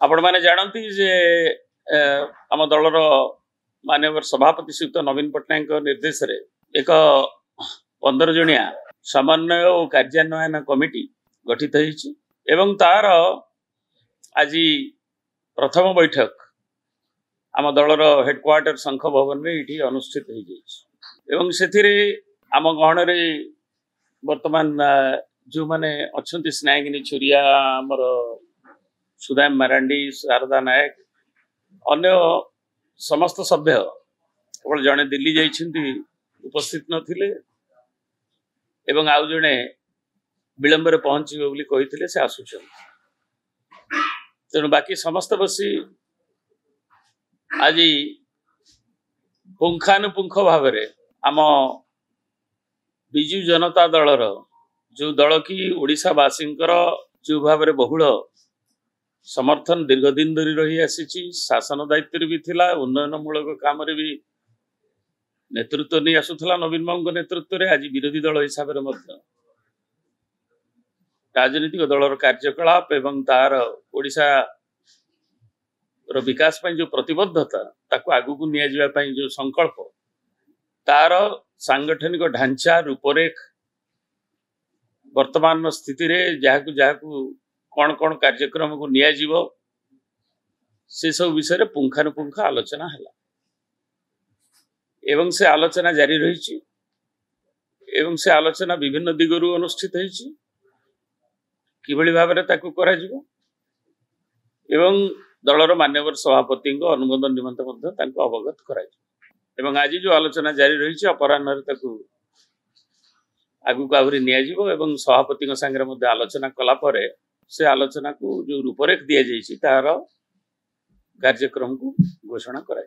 आपण मैंने जानती जे आम दलर मानव सभापति श्रीयुक्त नवीन पट्टनायक निर्देश रे एक 15 जणिया समन्वय और कार्यान्वयन कमिटी गठित होईछि एवं तार आज प्रथम बैठक आम दलर हेडक्वार्टर शंख भवन में ये अनुष्ठित हो एवं से आम गहन रे वर्तमान जो माने अच्छी स्नेहिनी छुरिया आमर सुदाम मारांडी शारदा नायक अन्य समस्त सभ्य केवल जड़े दिल्ली जाइछन्ति उपस्थित नथिले एवं आउ जड़े विलंबर पहुंचे बोली कही से आसुचन तेणु बाकी समस्त बसी आज पुंखानुपुंख भाव आम बिजु जनता दलर जो दल की ओडिशा वासींकर जो भाव बहुल समर्थन दीर्घ दिन धरी रही आसी शासन दायित्व भी थिला उन्नयनमूलक काम भी नेतृत्व नहीं आसुला नवीन बाबू नेतृत्व में आज विरोधी दल हिसाब से राजनीतिक दलर कार्यकलाप एवं तार ओडिशा रो विकास पई जो प्रतिबद्धता ताको आगु को निया जिबा पई जो संकल्प तार सांगठनिक ढांचा रूपरेख वर्तमान स्थिति रे जाहाकु कौन कौन कार्यक्रम को निया जीवो से सब विषय रे पुंखानुपुंख आलोचना हला एवं से आलोचना जारी रही एवं से आलोचना विभिन्न दिगरु अनुष्ठित होईछि किभଳି भाबरे ताकु करा जीवो एवं दलर मान्यवर सभापति अनुमोदन निमंत्रण अवगत करा एवं आज जो आलोचना जारी रही अपराह्न आगु को आहरी नियाजिबो एवं सभापति संगे आलोचना कला से आलोचना को जो रूपरेख दि जाइए तार कार्यक्रम को घोषणा करा।